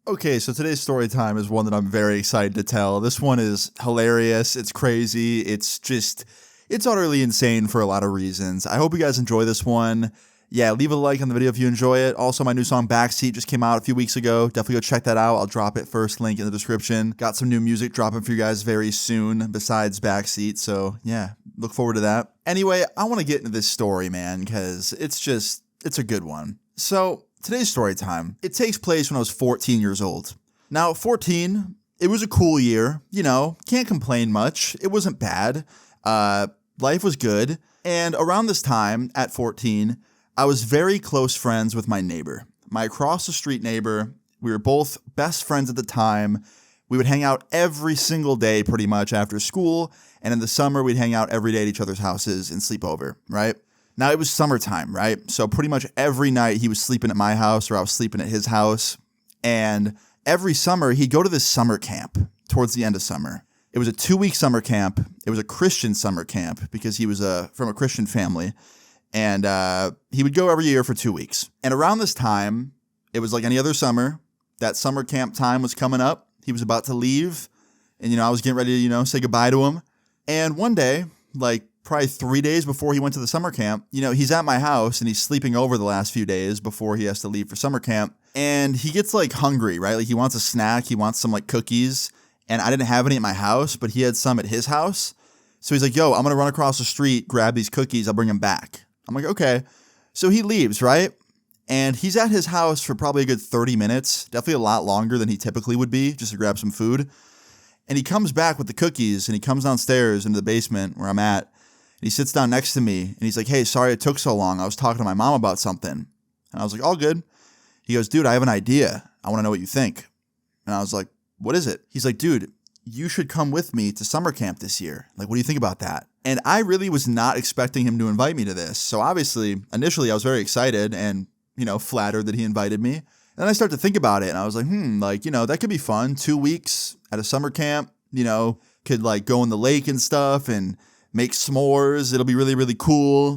Okay, so today's story time is one that I'm very excited to tell. This one is hilarious. It's crazy. It's utterly insane for a lot of reasons. I hope you guys enjoy this one. Yeah, leave a like on the video if you enjoy it. Also, my new song Backseat just came out a few weeks ago. Definitely go check that out. I'll drop it first, link in the description. Got some new music dropping for you guys very soon besides Backseat. So yeah, look forward to that. Anyway, I want to get into this story, man, because it's a good one. So today's story time, it takes place when I was 14 years old. Now, 14, it was a cool year. Can't complain much. It wasn't bad. Life was good. And around this time, at 14, I was very close friends with my neighbor, my across the street neighbor. We were both best friends at the time. We would hang out every single day pretty much after school. And in the summer, we'd hang out every day at each other's houses and sleep over, right? Now, it was summertime, right? So pretty much every night he was sleeping at my house or I was sleeping at his house. And every summer, he'd go to this summer camp towards the end of summer. It was a 2-week summer camp. It was a Christian summer camp because he was from a Christian family. And he would go every year for 2 weeks. And around this time, it was like any other summer. That summer camp time was coming up. He was about to leave. And, I was getting ready to, say goodbye to him. And one day, like probably 3 days before he went to the summer camp, he's at my house and he's sleeping over the last few days before he has to leave for summer camp. And he gets like hungry, right? Like he wants a snack. He wants some like cookies. And I didn't have any at my house, but he had some at his house. So he's like, yo, I'm going to run across the street, grab these cookies. I'll bring them back. I'm like, okay. So he leaves, right? And he's at his house for probably a good 30 minutes, definitely a lot longer than he typically would be, just to grab some food. And he comes back with the cookies and he comes downstairs into the basement where I'm at. And he sits down next to me and he's like, hey, sorry it took so long. I was talking to my mom about something. And I was like, all good. He goes, dude, I have an idea. I want to know what you think. And I was like, what is it? He's like, dude, you should come with me to summer camp this year. Like, what do you think about that? And I really was not expecting him to invite me to this. So obviously, initially I was very excited and, flattered that he invited me. And then I started to think about it and I was like, that could be fun. 2 weeks at a summer camp, could like go in the lake and stuff and make s'mores. It'll be really, really cool.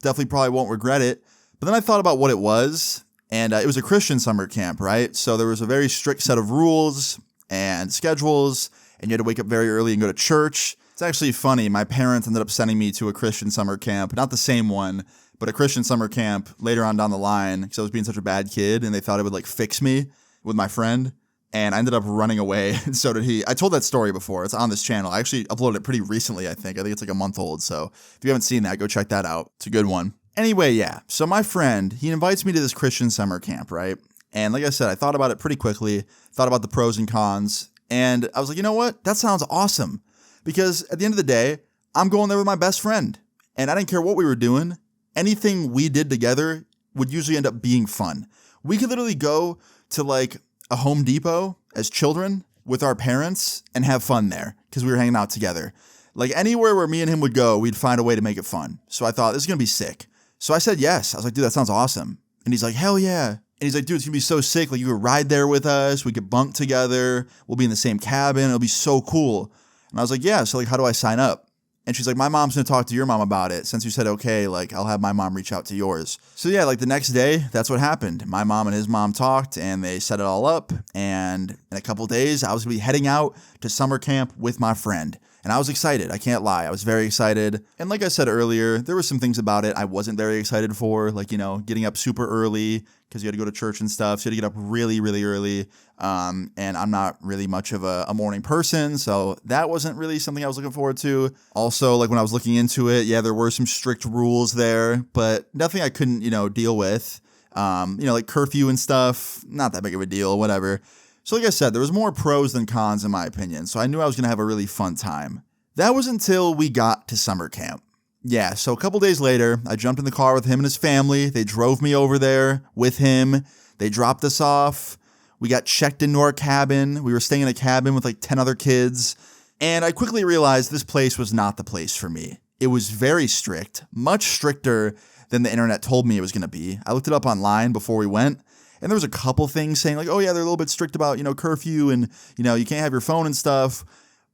Definitely probably won't regret it. But then I thought about what it was. And it was a Christian summer camp, right? So there was a very strict set of rules and schedules, and you had to wake up very early and go to church. It's actually funny. My parents ended up sending me to a Christian summer camp, not the same one, but a Christian summer camp later on down the line because I was being such a bad kid, and they thought it would like fix me with my friend. And I ended up running away, and so did he. I told that story before. It's on this channel. I actually uploaded it pretty recently, I think. It's like a month old. So if you haven't seen that, go check that out. It's a good one. Anyway, yeah. So my friend, he invites me to this Christian summer camp, right? And like I said, I thought about it pretty quickly, thought about the pros and cons, and I was like, you know what? That sounds awesome. Because at the end of the day, I'm going there with my best friend. And I didn't care what we were doing. Anything we did together would usually end up being fun. We could literally go to like a Home Depot as children with our parents and have fun there because we were hanging out together. Like anywhere where me and him would go, we'd find a way to make it fun. So I thought, this is going to be sick. So I said yes. I was like, dude, that sounds awesome. And he's like, hell yeah. And he's like, dude, it's going to be so sick. Like you could ride there with us. We could bunk together. We'll be in the same cabin. It'll be so cool. And I was like, yeah. So like, how do I sign up? And she's like, my mom's going to talk to your mom about it. Since you said, okay, like I'll have my mom reach out to yours. So yeah, like the next day, that's what happened. My mom and his mom talked and they set it all up. And in a couple of days, I was going to be heading out to summer camp with my friend. And I was excited. I can't lie. I was very excited. And like I said earlier, there were some things about it I wasn't very excited for, like, getting up super early because you had to go to church and stuff. So you had to get up really, really early. And I'm not really much of a morning person. So that wasn't really something I was looking forward to. Also, like when I was looking into it, yeah, there were some strict rules there, but nothing I couldn't, deal with. Like curfew and stuff, not that big of a deal, whatever. So like I said, there was more pros than cons in my opinion, so I knew I was going to have a really fun time. That was until we got to summer camp. Yeah, so a couple days later, I jumped in the car with him and his family. They drove me over there with him. They dropped us off. We got checked into our cabin. We were staying in a cabin with like 10 other kids. And I quickly realized this place was not the place for me. It was very strict, much stricter than the internet told me it was going to be. I looked it up online before we went. And there was a couple things saying like, oh yeah, they're a little bit strict about, curfew and, you can't have your phone and stuff.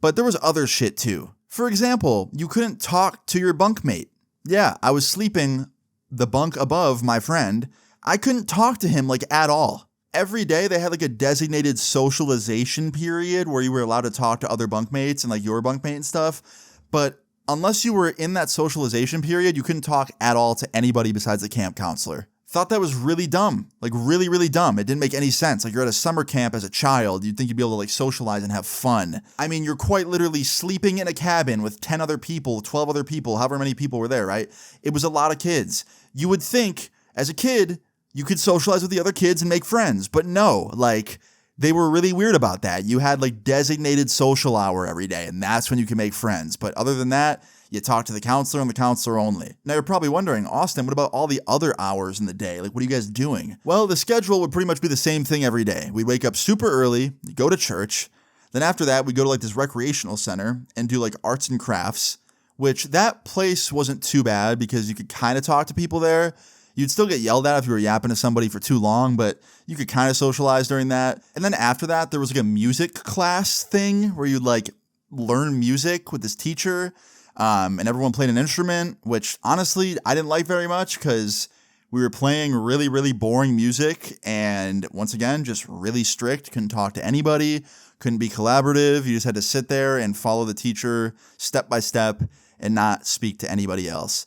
But there was other shit too. For example, you couldn't talk to your bunkmate. Yeah, I was sleeping the bunk above my friend. I couldn't talk to him like at all. every day they had like a designated socialization period where you were allowed to talk to other bunkmates and like your bunkmate and stuff. But unless you were in that socialization period, you couldn't talk at all to anybody besides the camp counselor. Thought that was really dumb. Like really, really dumb. It didn't make any sense. Like you're at a summer camp as a child. You'd think you'd be able to like socialize and have fun. I mean, you're quite literally sleeping in a cabin with 10 other people, 12 other people, however many people were there, right? It was a lot of kids. You would think as a kid, you could socialize with the other kids and make friends, but no, like they were really weird about that. You had like designated social hour every day, and that's when you can make friends. But other than that, you talk to the counselor and the counselor only. Now you're probably wondering, Austin, what about all the other hours in the day? Like, what are you guys doing? Well, the schedule would pretty much be the same thing every day. We'd wake up super early, go to church. Then after that, we'd go to like this recreational center and do like arts and crafts, which that place wasn't too bad because you could kind of talk to people there. You'd still get yelled at if you were yapping to somebody for too long, but you could kind of socialize during that. And then after that, there was like a music class thing where you'd like learn music with this teacher, and everyone played an instrument, which honestly, I didn't like very much because we were playing really, really boring music. And once again, just really strict, couldn't talk to anybody, couldn't be collaborative. You just had to sit there and follow the teacher step by step and not speak to anybody else.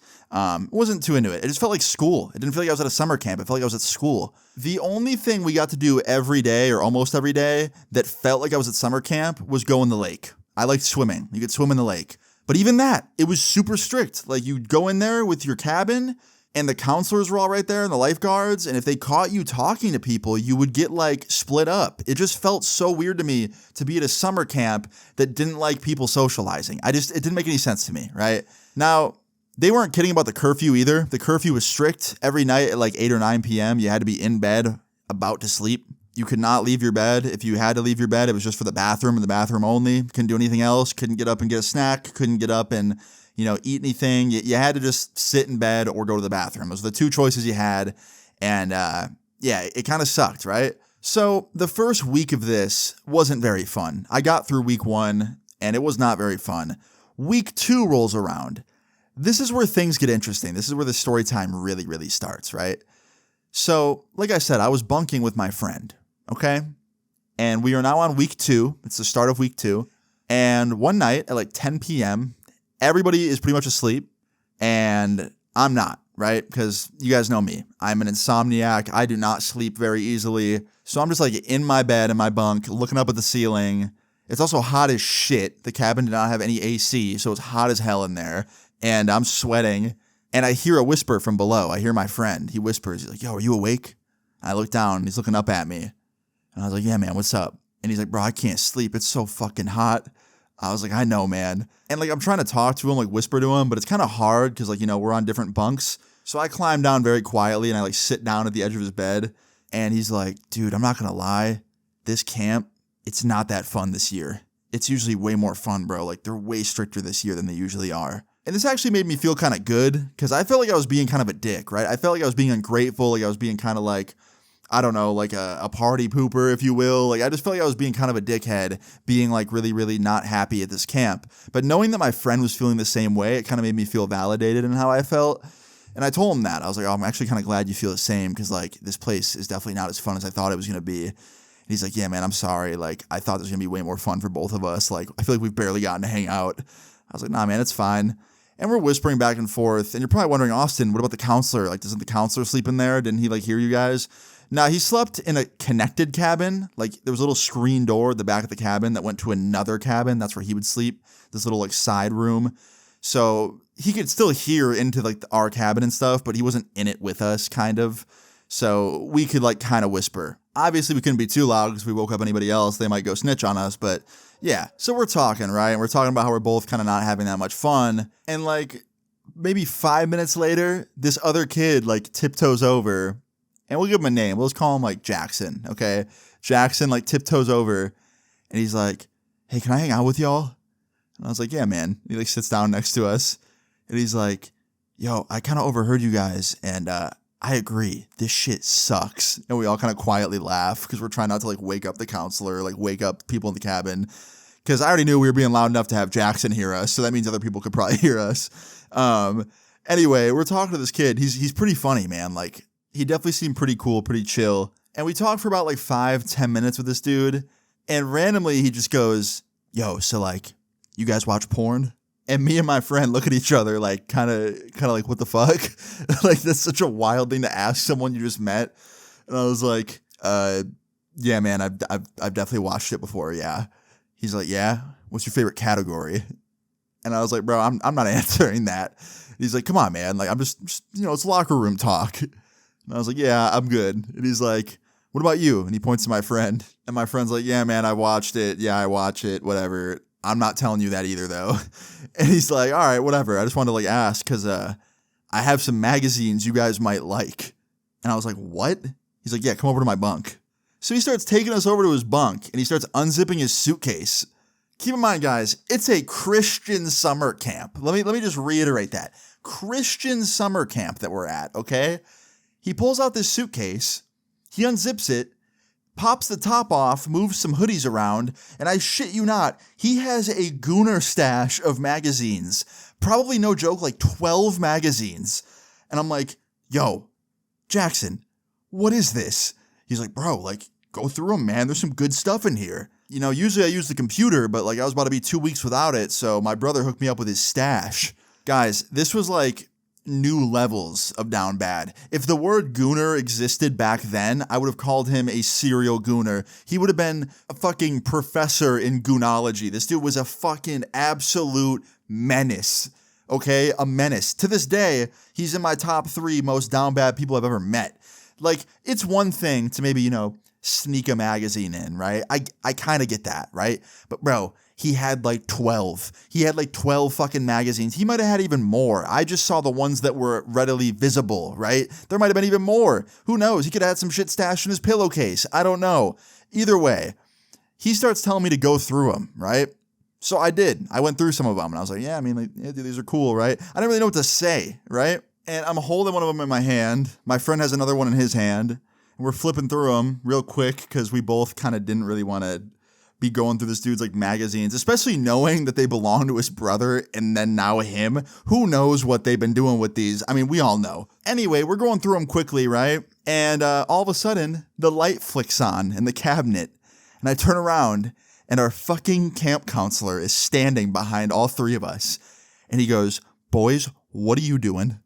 Wasn't too into it. It just felt like school. It didn't feel like I was at a summer camp. It felt like I was at school. The only thing we got to do every day or almost every day that felt like I was at summer camp was go in the lake. I liked swimming. You could swim in the lake. But even that, it was super strict. Like you'd go in there with your cabin and the counselors were all right there and the lifeguards. And if they caught you talking to people, you would get like split up. It just felt so weird to me to be at a summer camp that didn't like people socializing. It didn't make any sense to me, right? Now, they weren't kidding about the curfew either. The curfew was strict. Every night at like 8 or 9 p.m., you had to be in bed about to sleep. You could not leave your bed. If you had to leave your bed, it was just for the bathroom and the bathroom only. Couldn't do anything else. Couldn't get up and get a snack. Couldn't get up and, eat anything. You had to just sit in bed or go to the bathroom. Those were the two choices you had. And it kind of sucked, right? So the first week of this wasn't very fun. I got through week 1 and it was not very fun. Week 2 rolls around. This is where things get interesting. This is where the story time really, really starts, right? So, like I said, I was bunking with my friend, okay? And we are now on week 2. It's the start of week 2. And one night at like 10 p.m., everybody is pretty much asleep, and I'm not, right? Because you guys know me. I'm an insomniac. I do not sleep very easily. So I'm just like in my bed, in my bunk, looking up at the ceiling. It's also hot as shit. The cabin did not have any AC, so it's hot as hell in there. And I'm sweating, and I hear a whisper from below. I hear my friend. He whispers, he's like, yo, are you awake? I look down, and he's looking up at me. And I was like, yeah, man, what's up? And he's like, bro, I can't sleep. It's so fucking hot. I was like, I know, man. And like, I'm trying to talk to him, like whisper to him, but it's kind of hard because like, we're on different bunks. So I climb down very quietly, and I like sit down at the edge of his bed. And he's like, dude, I'm not going to lie. This camp, it's not that fun this year. It's usually way more fun, bro. Like, they're way stricter this year than they usually are. And this actually made me feel kind of good because I felt like I was being kind of a dick, right? I felt like I was being ungrateful, like I was being kind of like, I don't know, like a party pooper, if you will. Like I just felt like I was being kind of a dickhead, being like really, really not happy at this camp. But knowing that my friend was feeling the same way, it kind of made me feel validated in how I felt. And I told him that. I was like, oh, I'm actually kind of glad you feel the same because like this place is definitely not as fun as I thought it was going to be. And he's like, yeah, man, I'm sorry. Like I thought this was going to be way more fun for both of us. Like I feel like we've barely gotten to hang out. I was like, nah, man, it's fine. And we're whispering back and forth. And you're probably wondering, Austin, what about the counselor? Like, doesn't the counselor sleep in there? Didn't he, like, hear you guys? Nah, he slept in a connected cabin. Like, there was a little screen door at the back of the cabin that went to another cabin. That's where he would sleep. This little, like, side room. So he could still hear into, like, our cabin and stuff, but he wasn't in it with us, kind of. So we could, like, kind of whisper. Obviously, we couldn't be too loud because if we woke up anybody else, they might go snitch on us, but... yeah, so we're talking, right? And we're talking about how we're both kind of not having that much fun. And like maybe 5 minutes later, this other kid like tiptoes over, and we'll give him a name. We'll just call him like Jackson, okay? Jackson like tiptoes over, and he's like, hey, can I hang out with y'all? And I was like, yeah, man. He like sits down next to us, and he's like, yo, I kind of overheard you guys, and I agree. This shit sucks. And we all kind of quietly laugh because we're trying not to like wake up the counselor, like wake up people in the cabin. Because I already knew we were being loud enough to have Jackson hear us. So that means other people could probably hear us. Anyway, we're talking to this kid. He's pretty funny, man. Like he definitely seemed pretty cool, pretty chill. And we talked for about like 5-10 minutes with this dude. And randomly he just goes, yo, so like, you guys watch porn? And me and my friend look at each other like kind of like, what the fuck? Like, that's such a wild thing to ask someone you just met. And I was like, yeah, man, I've definitely watched it before. Yeah. He's like, yeah. What's your favorite category? And I was like, bro, I'm not answering that. He's like, come on, man. Like, I'm just it's locker room talk. And I was like, yeah, I'm good. And he's like, what about you? And he points to my friend. And my friend's like, yeah, man, I watched it. Yeah, I watch it. Whatever. I'm not telling you that either, though. And he's like, all right, whatever. I just wanted to like ask because I have some magazines you guys might like. And I was like, what? He's like, yeah, come over to my bunk. So he starts taking us over to his bunk and he starts unzipping his suitcase. Keep in mind, guys, it's a Christian summer camp. Let me just reiterate that. Christian summer camp that we're at, okay? He pulls out this suitcase, he unzips it, pops the top off, moves some hoodies around, and I shit you not, he has a gooner stash of magazines. Probably no joke, like 12 magazines. And I'm like, yo, Jackson, what is this? He's like, bro, like, go through them, man. There's some good stuff in here. You know, usually I use the computer, but like I was about to be 2 weeks without it, so my brother hooked me up with his stash. Guys, this was like new levels of down bad. If the word gooner existed back then, I would have called him a serial gooner. He would have been a fucking professor in goonology. This dude was a fucking absolute menace. Okay? A menace. To this day, he's in my top 3 most down bad people I've ever met. Like, it's one thing to maybe, sneak a magazine in, right? I kind of get that, right? But bro, he had like 12. He had like 12 fucking magazines. He might have had even more. I just saw the ones that were readily visible, right? There might have been even more. Who knows? He could have had some shit stashed in his pillowcase. I don't know. Either way, he starts telling me to go through them, right? So I did. I went through some of them and I was like, yeah, I mean, like, yeah, dude, these are cool, right? I didn't really know what to say, right? And I'm holding one of them in my hand. My friend has another one in his hand. And we're flipping through them real quick because we both kind of didn't really want to be going through this dude's like magazines, especially knowing that they belong to his brother and then now him. Who knows what they've been doing with these? I mean, we all know. Anyway, we're going through them quickly, right? And all of a sudden, the light flicks on in the cabinet. And I turn around and our fucking camp counselor is standing behind all 3 of us. And he goes, boys, what are you doing?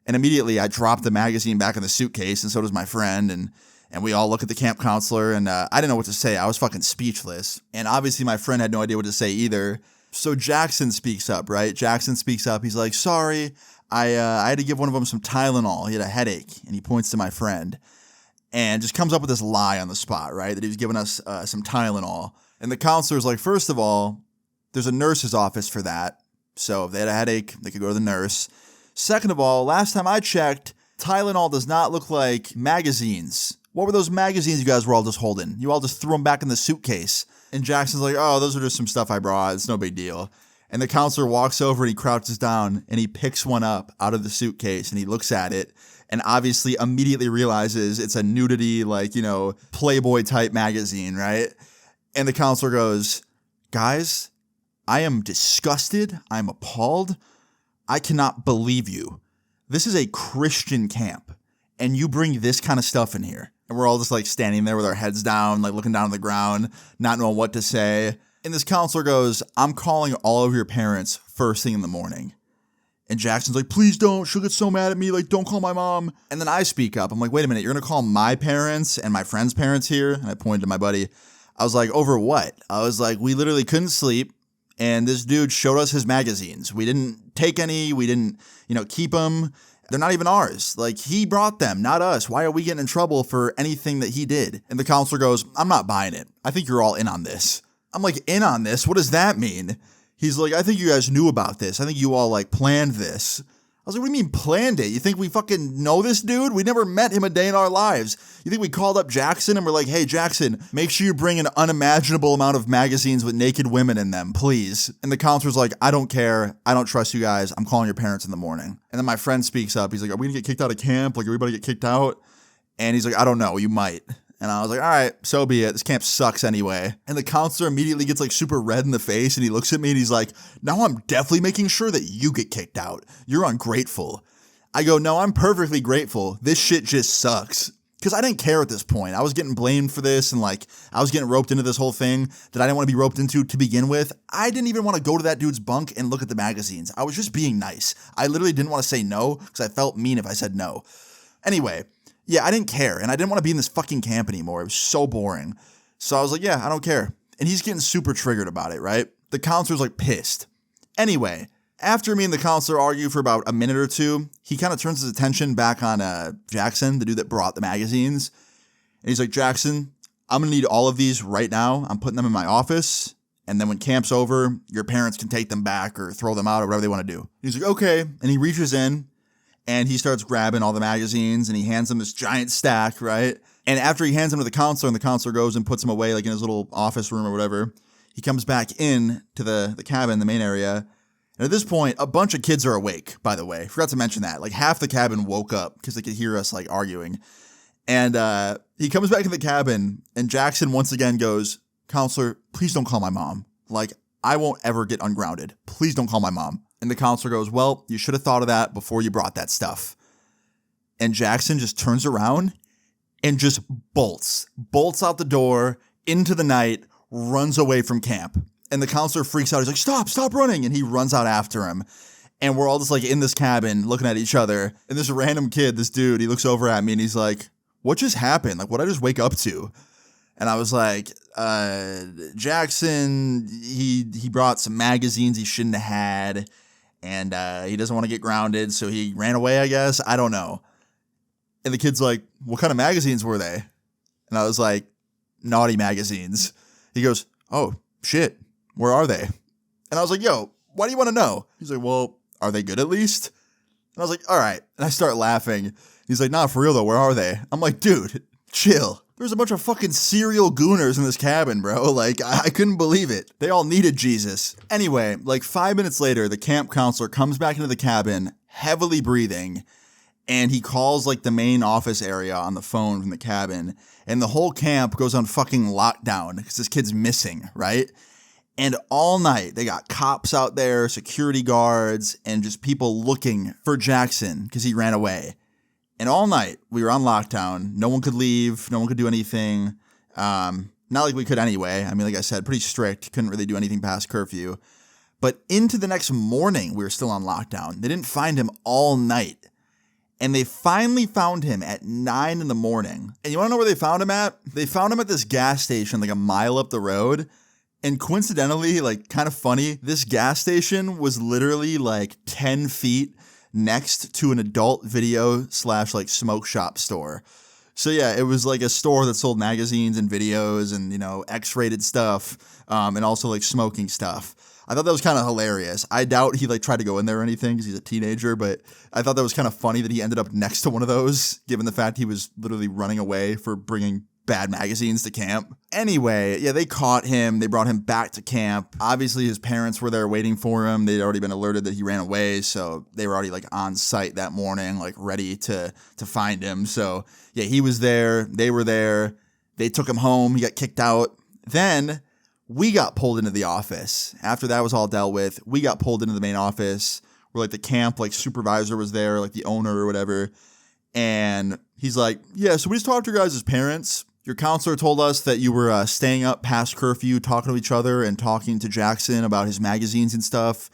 And immediately I dropped the magazine back in the suitcase, and so does my friend, and we all look at the camp counselor, and I didn't know what to say. I was fucking speechless. And obviously my friend had no idea what to say either. So Jackson speaks up, right? Jackson speaks up. He's like, sorry, I had to give one of them some Tylenol. He had a headache, and he points to my friend and just comes up with this lie on the spot, right? That he was giving us some Tylenol. And the counselor's like, first of all, there's a nurse's office for that. So if they had a headache, they could go to the nurse. Second of all, last time I checked, Tylenol does not look like magazines. What were those magazines you guys were all just holding? You all just threw them back in the suitcase. And Jackson's like, oh, those are just some stuff I brought. It's no big deal. And the counselor walks over and he crouches down and he picks one up out of the suitcase and he looks at it and obviously immediately realizes it's a nudity, like, Playboy type magazine, right? And the counselor goes, guys, I am disgusted. I'm appalled. I cannot believe you. This is a Christian camp, and you bring this kind of stuff in here. And we're all just like standing there with our heads down, like looking down on the ground, not knowing what to say. And this counselor goes, I'm calling all of your parents first thing in the morning. And Jackson's like, please don't. She'll get so mad at me. Like, don't call my mom. And then I speak up. I'm like, wait a minute. You're going to call my parents and my friend's parents here? And I pointed to my buddy. I was like, over what? I was like, we literally couldn't sleep. And this dude showed us his magazines. We didn't take any. We didn't, keep them. They're not even ours. Like, he brought them, not us. Why are we getting in trouble for anything that he did? And the counselor goes, I'm not buying it. I think you're all in on this. I'm like, in on this? What does that mean? He's like, I think you guys knew about this. I think you all planned this. I was like, what do you mean planned it? You think we fucking know this dude? We never met him a day in our lives. You think we called up Jackson and we're like, hey, Jackson, make sure you bring an unimaginable amount of magazines with naked women in them, please. And the counselor's like, I don't care. I don't trust you guys. I'm calling your parents in the morning. And then my friend speaks up. He's like, are we gonna get kicked out of camp? Like, everybody get kicked out? And he's like, I don't know. You might. And I was like, all right, so be it. This camp sucks anyway. And the counselor immediately gets super red in the face and he looks at me and he's like, now I'm definitely making sure that you get kicked out. You're ungrateful. I go, no, I'm perfectly grateful. This shit just sucks. Because I didn't care at this point. I was getting blamed for this, and like I was getting roped into this whole thing that I didn't want to be roped into to begin with. I didn't even want to go to that dude's bunk and look at the magazines. I was just being nice. I literally didn't want to say no because I felt mean if I said no. Anyway, yeah, I didn't care, and I didn't want to be in this fucking camp anymore. It was so boring. So I was like, yeah, I don't care. And he's getting super triggered about it, right? The counselor's like pissed. Anyway, after me and the counselor argue for about a minute or two, he kind of turns his attention back on Jackson, the dude that brought the magazines. And he's like, Jackson, I'm going to need all of these right now. I'm putting them in my office. And then when camp's over, your parents can take them back or throw them out or whatever they want to do. He's like, okay. And he reaches in and he starts grabbing all the magazines and he hands them this giant stack, right? And after he hands them to the counselor and the counselor goes and puts them away like in his little office room or whatever, he comes back in to the cabin, the main area. And at this point, a bunch of kids are awake, by the way. Forgot to mention that. Like half the cabin woke up because they could hear us like arguing. And he comes back in the cabin and Jackson once again goes, counselor, please don't call my mom. Like, I won't ever get ungrounded. Please don't call my mom. And the counselor goes, well, you should have thought of that before you brought that stuff. And Jackson just turns around and just bolts out the door into the night, runs away from camp. And the counselor freaks out. He's like, stop running. And he runs out after him. And we're all just like in this cabin looking at each other. And this random kid, this dude, he looks over at me and he's like, what just happened? Like, what'd I just wake up to? And I was like, Jackson, he brought some magazines he shouldn't have had. And he doesn't want to get grounded. So he ran away, I guess. I don't know. And the kid's like, what kind of magazines were they? And I was like, naughty magazines. He goes, oh, shit. Where are they? And I was like, yo, why do you want to know? He's like, well, are they good at least? And I was like, all right. And I start laughing. He's like, nah, for real though, where are they? I'm like, dude, chill. There's a bunch of fucking serial gooners in this cabin, bro. Like, I couldn't believe it. They all needed Jesus. Anyway, like 5 minutes later, the camp counselor comes back into the cabin, heavily breathing, and he calls like the main office area on the phone from the cabin, and the whole camp goes on fucking lockdown because this kid's missing, right? And all night, they got cops out there, security guards, and just people looking for Jackson because he ran away. And all night, we were on lockdown. No one could leave. No one could do anything. Not like we could anyway. I mean, like I said, pretty strict. Couldn't really do anything past curfew. But into the next morning, we were still on lockdown. They didn't find him all night. And they finally found him at 9 in the morning. And you want to know where they found him at? They found him at this gas station like a mile up the road. And coincidentally, like kind of funny, this gas station was literally like 10 feet next to an adult video / like smoke shop store. So yeah, it was like a store that sold magazines and videos and, you know, X-rated stuff and also like smoking stuff. I thought that was kind of hilarious. I doubt he like tried to go in there or anything because he's a teenager, but I thought that was kind of funny that he ended up next to one of those, given the fact he was literally running away for bringing bad magazines to camp. Anyway, yeah, they caught him. They brought him back to camp. Obviously, his parents were there waiting for him. They'd already been alerted that he ran away, so they were already like on site that morning, like ready to find him. So yeah, he was there. They were there. They took him home. He got kicked out. Then we got pulled into the office. After that was all dealt with, we got pulled into the main office where like the camp like supervisor was there, like the owner or whatever. And he's like, yeah, so we just talked to your guys' parents. Your counselor told us that you were staying up past curfew, talking to each other and talking to Jackson about his magazines and stuff.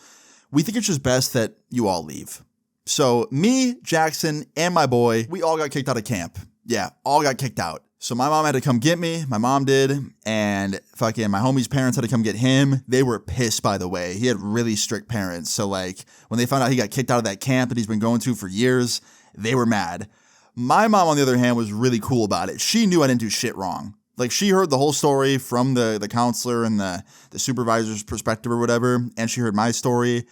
We think it's just best that you all leave. So me, Jackson, and my boy, we all got kicked out of camp. Yeah, all got kicked out. So my mom had to come get me. My mom did. And fucking my homie's parents had to come get him. They were pissed, by the way. He had really strict parents. So like when they found out he got kicked out of that camp that he's been going to for years, they were mad. My mom, on the other hand, was really cool about it. She knew I didn't do shit wrong. Like, she heard the whole story from the counselor and the supervisor's perspective or whatever, and she heard my story,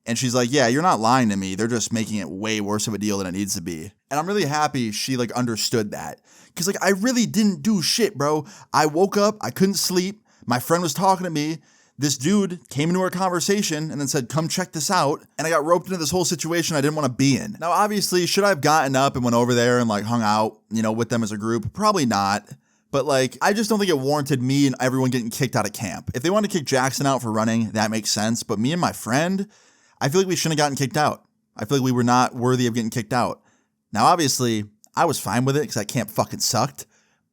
and she's like, yeah, you're not lying to me. They're just making it way worse of a deal than it needs to be. And I'm really happy she, like, understood that. Because, like, I really didn't do shit, bro. I woke up. I couldn't sleep. My friend was talking to me. This dude came into our conversation and then said, come check this out. And I got roped into this whole situation I didn't want to be in. Now, obviously, should I have gotten up and went over there and like hung out, you know, with them as a group? Probably not. But like, I just don't think it warranted me and everyone getting kicked out of camp. If they wanted to kick Jackson out for running, that makes sense. But me and my friend, I feel like we shouldn't have gotten kicked out. I feel like we were not worthy of getting kicked out. Now, obviously, I was fine with it because that camp fucking sucked.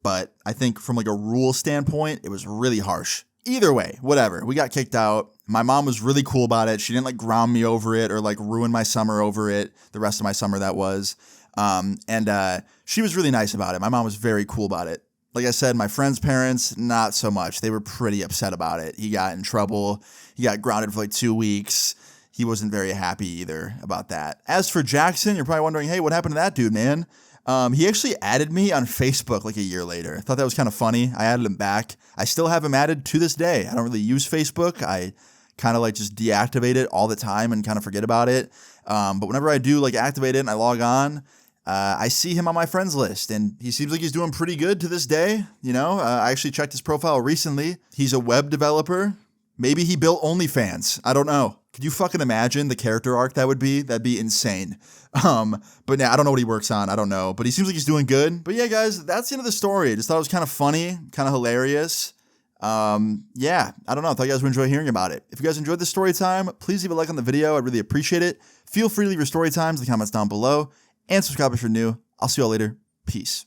But I think from like a rule standpoint, it was really harsh. Either way, whatever. We got kicked out. My mom was really cool about it. She didn't like ground me over it or like ruin my summer over it. The rest of my summer that was. And she was really nice about it. My mom was very cool about it. Like I said, my friend's parents, not so much. They were pretty upset about it. He got in trouble. He got grounded for like 2 weeks. He wasn't very happy either about that. As for Jackson, you're probably wondering, hey, what happened to that dude, man? He actually added me on Facebook like a year later. I thought that was kind of funny. I added him back. I still have him added to this day. I don't really use Facebook. I kind of like just deactivate it all the time and kind of forget about it. But whenever I do like activate it and I log on, I see him on my friends list, and he seems like he's doing pretty good to this day. You know, I actually checked his profile recently. He's a web developer. Maybe he built OnlyFans. I don't know. Could you fucking imagine the character arc that would be? That'd be insane. But yeah, I don't know what he works on. I don't know. But he seems like he's doing good. But yeah, guys, that's the end of the story. I just thought it was kind of funny, kind of hilarious. Yeah, I don't know. I thought you guys would enjoy hearing about it. If you guys enjoyed this story time, please leave a like on the video. I'd really appreciate it. Feel free to leave your story times in the comments down below. And subscribe if you're new. I'll see you all later. Peace.